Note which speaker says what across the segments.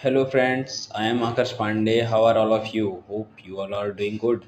Speaker 1: Hello friends, I am Akash Pandey. How are all of you? Hope you all are doing good.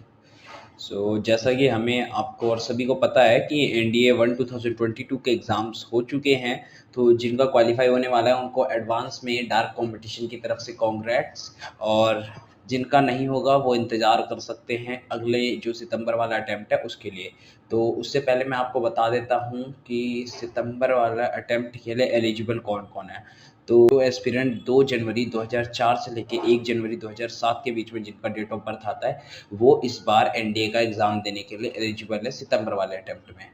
Speaker 1: जैसा कि हमें आपको और सभी को पता है कि एनडीए 2022 के एग्ज़ाम्स हो चुके हैं। तो जिनका क्वालिफाई होने वाला है उनको एडवांस में डार्क कंपटीशन की तरफ से कॉन्ग्रेट्स। और जिनका नहीं होगा वो इंतज़ार कर सकते हैं अगले जो सितंबर वाला अटैम्प्ट है उसके लिए। तो उससे पहले मैं आपको बता देता हूँ कि सितंबर वाला अटैम्प्ट के लिए एलिजिबल कौन कौन है। तो एस्पिरेंट 2 जनवरी 2004 से लेके 1 जनवरी 2007 के बीच में जिनका डेट ऑफ बर्थ आता है वो इस बार एनडीए का एग्ज़ाम देने के लिए एलिजिबल है सितंबर वाले अटेम्प्ट में।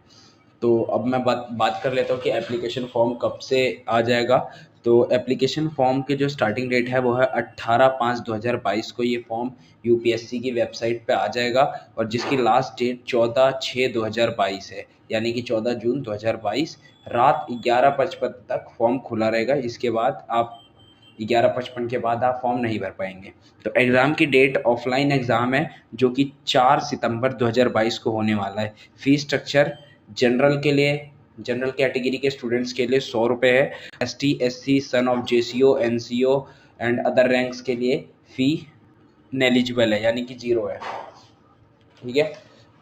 Speaker 1: तो अब मैं बात बात कर लेता हूँ कि एप्लीकेशन फॉर्म कब से आ जाएगा। तो एप्लीकेशन फॉर्म के जो स्टार्टिंग डेट है वो है 18/5/2022 को ये फॉर्म यूपीएससी की वेबसाइट पे आ जाएगा। और जिसकी लास्ट डेट 14/6/2022 है, यानी कि 14 जून 2022 रात 11:55 तक फॉर्म खुला रहेगा। इसके बाद आप 11:55 के बाद आप फॉर्म नहीं भर पाएंगे। तो एग्ज़ाम की डेट ऑफलाइन एग्ज़ाम है जो कि 4 सितंबर 2022 को होने वाला है। फ़ी स्ट्रक्चर जनरल के लिए, जनरल कैटेगरी के स्टूडेंट्स के लिए 100 रुपये है। ST SC son of JCO NCO and other ranks के लिए फ़ी नेलिजिबल है, यानी कि ज़ीरो है। ठीक है,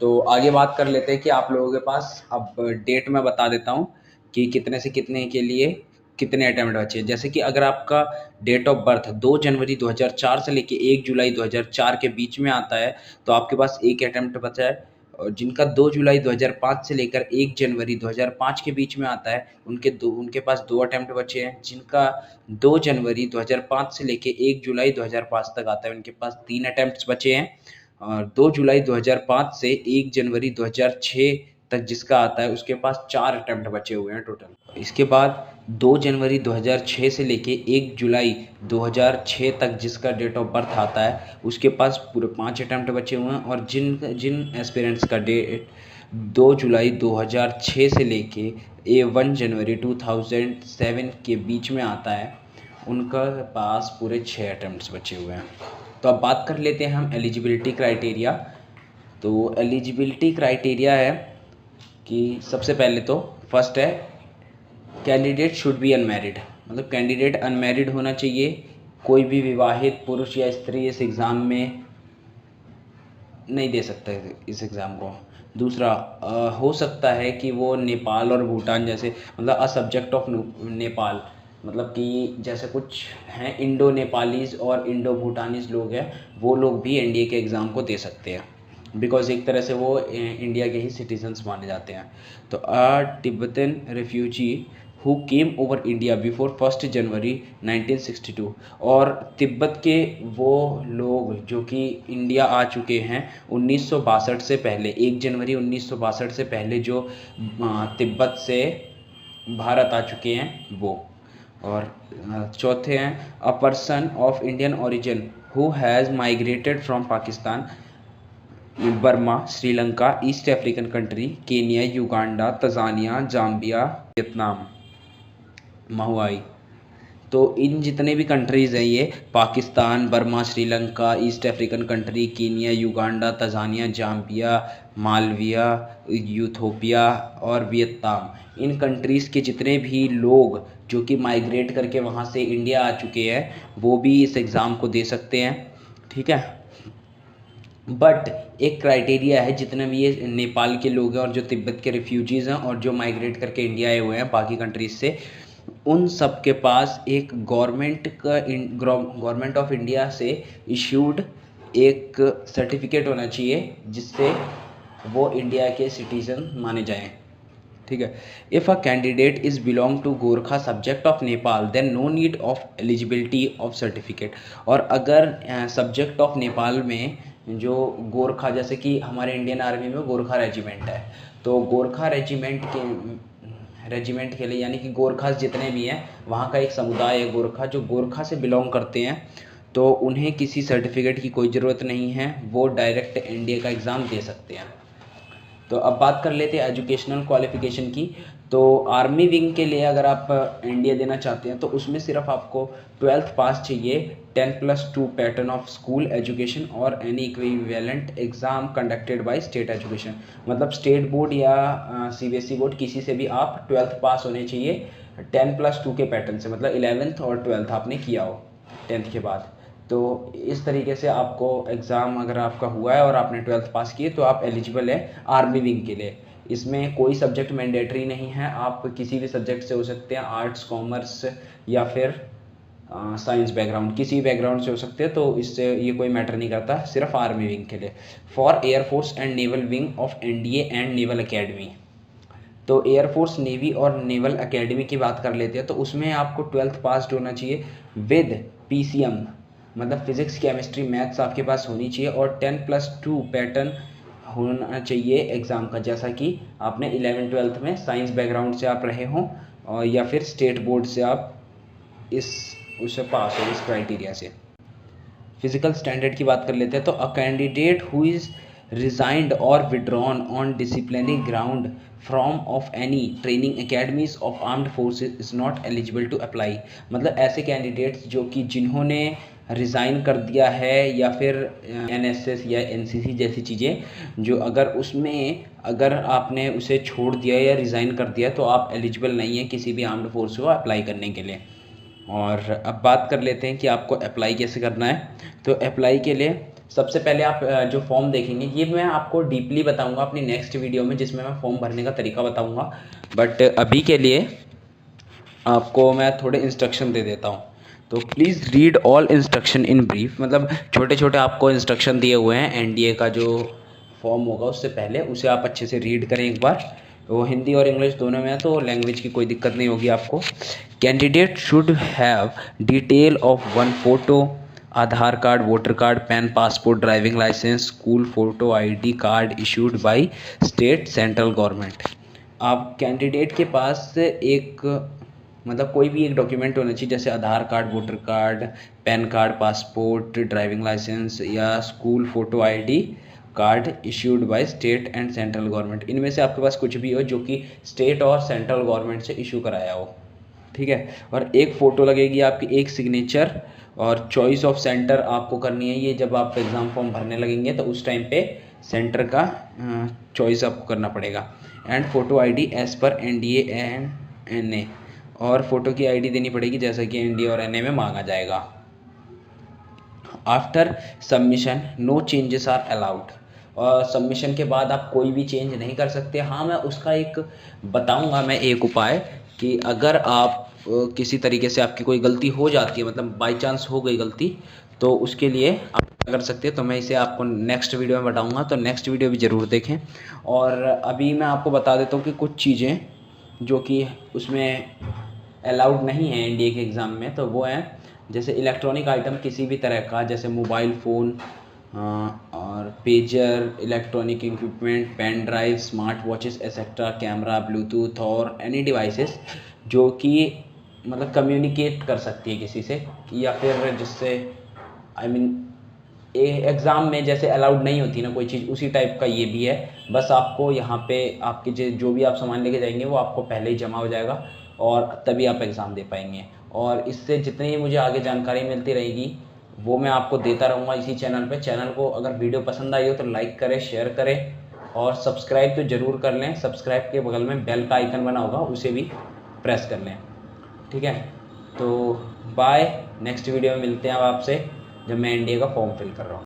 Speaker 1: तो आगे बात कर लेते हैं कि आप लोगों के पास अब डेट मैं बता देता हूँ कि कितने से कितने के लिए कितने अटैम्प्ट बचे हैं। जैसे कि अगर आपका डेट ऑफ बर्थ 2 जनवरी 2004 से लेके 1 जुलाई 2004 के बीच में आता है तो आपके पास एक अटैम्प्ट बचा है। और जिनका 2 जुलाई 2005 से लेकर 1 जनवरी 2005 के बीच में आता है उनके पास 2 अटैम्प्ट बचे हैं। जिनका 2 जनवरी 2005 से लेके 1 जुलाई 2005 तक आता है उनके पास 3 अटैम्प्ट्स बचे हैं। और 2 जुलाई 2005 से 1 जनवरी 2006 तक जिसका आता है उसके पास 4 अटैम्प्ट बचे हुए हैं टोटल। इसके बाद 2 जनवरी 2006 से लेके 1 जुलाई 2006 तक जिसका डेट ऑफ बर्थ आता है उसके पास पूरे 5 अटैम्प्ट बचे हुए हैं। और जिन जिन एस्पिरेंट्स का डेट 2 जुलाई 2006 से लेके 1 जनवरी 2007 के बीच में आता है उनका पास पूरे 6 अटैम्प्ट्स बचे हुए हैं। तो अब बात कर लेते हैं हम एलिजिबिलिटी क्राइटेरिया। तो एलिजिबिलिटी क्राइटेरिया है कि सबसे पहले तो फर्स्ट है कैंडिडेट शुड बी अनमैरिड, मतलब कैंडिडेट अनमैरिड होना चाहिए। कोई भी विवाहित पुरुष या स्त्री इस एग्ज़ाम में नहीं दे सकते इस एग्ज़ाम को। दूसरा हो सकता है कि वो नेपाल और भूटान जैसे, मतलब अ सब्जेक्ट ऑफ नेपाल, मतलब कि जैसे कुछ हैं इंडो नेपालीज़ और इंडो भूटानीज़ लोग हैं, वो लोग भी एनडीए के एग्ज़ाम को दे सकते हैं बिकॉज एक तरह से वो इंडिया के ही सिटीजन्स माने जाते हैं। तो Tibetan refugee who came over India before 1 जनवरी 1962, और तिब्बत के वो लोग जो कि इंडिया आ चुके हैं 1962 से पहले, 1 जनवरी 1962 से पहले जो तिब्बत से भारत आ चुके हैं वो। और चौथे हैं a person of Indian origin who has migrated from Pakistan, Burma, Sri Lanka, East African country, Kenya, Uganda, Tanzania, Zambia, Vietnam, Malawi. तो इन जितने भी कंट्रीज़ हैं ये Pakistan, Burma, Sri Lanka, East African country, Kenya, Uganda, Tanzania, Zambia, Malawi, Ethiopia और वियतनाम, इन countries के जितने भी लोग जो कि माइग्रेट करके वहाँ से इंडिया आ चुके हैं वो भी इस एग्ज़ाम को दे सकते हैं। ठीक है, बट एक क्राइटेरिया है, जितने भी ये नेपाल के लोग हैं और जो तिब्बत के रिफ्यूजीज़ हैं और जो माइग्रेट करके इंडिया आए हुए हैं बाकी कंट्रीज़ से, उन सब के पास एक गवर्नमेंट ऑफ इंडिया से इश्यूड एक सर्टिफिकेट होना चाहिए जिससे वो इंडिया के सिटीज़न माने जाएं। ठीक है, if a candidate is belong to Gorkha subject of Nepal then no need of eligibility of certificate. और अगर सब्जेक्ट ऑफ नेपाल में जो गोरखा, जैसे कि हमारे इंडियन आर्मी में गोरखा रेजिमेंट है, तो गोरखा रेजिमेंट के लिए, यानी कि गोरखास जितने भी हैं वहाँ का एक समुदाय है गोरखा, जो गोरखा से बिलोंग करते हैं, तो उन्हें किसी सर्टिफिकेट की कोई ज़रूरत नहीं है, वो डायरेक्ट एनडीए का एग्ज़ाम दे सकते हैं। तो अब बात कर लेते हैं एजुकेशनल क्वालिफ़िकेशन की। तो आर्मी विंग के लिए अगर आप एनडीए देना चाहते हैं तो उसमें सिर्फ आपको 12th पास चाहिए, 10+2 पैटर्न ऑफ स्कूल एजुकेशन और any equivalent exam conducted by state education, मतलब स्टेट बोर्ड या सीबीएसई बोर्ड किसी से भी आप 12th पास होने चाहिए 10+2 के पैटर्न से, मतलब 11th और 12th आपने किया हो। 10th के बाद। तो इस तरीके से आपको एग्ज़ाम अगर आपका हुआ है और आपने 12th पास की तो आप एलिजिबल है आर्मी विंग के लिए। इसमें कोई सब्जेक्ट मैंडेटरी नहीं है, आप किसी भी सब्जेक्ट से हो सकते हैं, आर्ट्स, कॉमर्स या फिर साइंस बैकग्राउंड, किसी बैकग्राउंड से हो सकते हैं, तो इससे ये कोई मैटर नहीं करता, सिर्फ आर्मी विंग के लिए। For air force and naval wing of NDA and naval academy. तो एयरफोर्स, नेवी और नेवल एकेडमी की बात कर लेते हैं, तो उसमें आपको 12th पास होना चाहिए विद पीसीएम, मतलब फिजिक्स, केमिस्ट्री, मैथ्स आपके पास होनी चाहिए, और 10+2 पैटर्न होना चाहिए एग्ज़ाम का, जैसा कि आपने 11th-12th में साइंस बैकग्राउंड से आप रहे हों, और या फिर स्टेट बोर्ड से आप इस उससे पास हो, इस क्राइटेरिया से। फिजिकल स्टैंडर्ड की बात कर लेते हैं, तो a candidate who is resigned और withdrawn on disciplinary ground from of any training academies of armed forces is not eligible to apply. मतलब ऐसे कैंडिडेट्स जो कि जिन्होंने रिज़ाइन कर दिया है या फिर एनएसएस या एनसीसी जैसी चीज़ें, जो अगर आपने उसे छोड़ दिया या रिज़ाइन कर दिया तो आप एलिजिबल नहीं हैं किसी भी आर्म्ड फोर्स को अप्लाई करने के लिए। और अब बात कर लेते हैं कि आपको अप्लाई कैसे करना है। तो अप्लाई के लिए सबसे पहले आप जो फॉर्म देखेंगे, ये मैं आपको डीपली बताऊंगा अपनी नेक्स्ट वीडियो में, जिसमें मैं फॉर्म भरने का तरीका बताऊंगा, बट अभी के लिए आपको मैं थोड़े इंस्ट्रक्शन दे देता हूँ। तो please read all instruction in brief, मतलब छोटे छोटे आपको इंस्ट्रक्शन दिए हुए हैं एनडीए का जो फॉर्म होगा उससे पहले, उसे आप अच्छे से रीड करें एक बार। वो हिंदी और इंग्लिश दोनों में है, तो लैंग्वेज की कोई दिक्कत नहीं होगी आपको। Candidate should have detail of 1 photo, Aadhaar card, voter card, PAN, passport, driving licence, school photo, ID card issued by state central government. आप कैंडिडेट के पास एक मतलब कोई भी एक डॉक्यूमेंट होना चाहिए, जैसे Aadhaar card, voter card, PAN card, passport, driving licence या school photo ID card issued by state and central government. इनमें से आपके पास कुछ भी हो जो कि स्टेट और सेंट्रल गवर्नमेंट से इशू कराया हो, ठीक है। और एक फ़ोटो लगेगी आपकी, एक सिग्नेचर, और चॉइस ऑफ सेंटर आपको करनी है। ये जब आप एग्ज़ाम फॉर्म भरने लगेंगे तो उस टाइम पे सेंटर का चॉइस आपको करना पड़ेगा। And photo ID as per NDA and NA, और फोटो की आईडी देनी पड़ेगी जैसा कि एनडीए और एनए में मांगा जाएगा। After submission no changes are allowed, और सबमिशन के बाद आप कोई भी चेंज नहीं कर सकते। हाँ, मैं उसका एक बताऊंगा मैं एक उपाय, कि अगर आप किसी तरीके से आपकी कोई गलती हो जाती है, मतलब बाई चांस हो गई गलती, तो उसके लिए आप क्या कर सकते हैं, तो मैं इसे आपको नेक्स्ट वीडियो में बताऊंगा, तो नेक्स्ट वीडियो भी ज़रूर देखें। और अभी मैं आपको बता देता हूँ कि कुछ चीज़ें जो कि उसमें अलाउड नहीं है एनडीए के एग्ज़ाम में, तो वो हैं जैसे इलेक्ट्रॉनिक आइटम किसी भी तरह का, जैसे मोबाइल फ़ोन और pager, electronic equipment, pen drive, smart watches etcetera, camera, Bluetooth और एनी डिवाइसेस जो कि मतलब कम्युनिकेट कर सकती है किसी से, या फिर जिससे एग्ज़ाम में जैसे अलाउड नहीं होती ना कोई चीज़, उसी टाइप का ये भी है। बस आपको यहाँ पे आपके जो भी आप सामान लेके जाएंगे वो आपको पहले ही जमा हो जाएगा, और तभी आप एग्ज़ाम दे पाएंगे। और इससे जितनी मुझे आगे जानकारी मिलती रहेगी वो मैं आपको देता रहूँगा इसी चैनल पे। चैनल को अगर वीडियो पसंद आई हो तो लाइक करें, शेयर करें, और सब्सक्राइब तो ज़रूर कर लें। सब्सक्राइब के बगल में बेल का आइकन बना होगा, उसे भी प्रेस कर लें, ठीक है। तो बाय, नेक्स्ट वीडियो में मिलते हैं अब आपसे, जब मैं एनडीए का फॉर्म फिल कर रहा हूँ।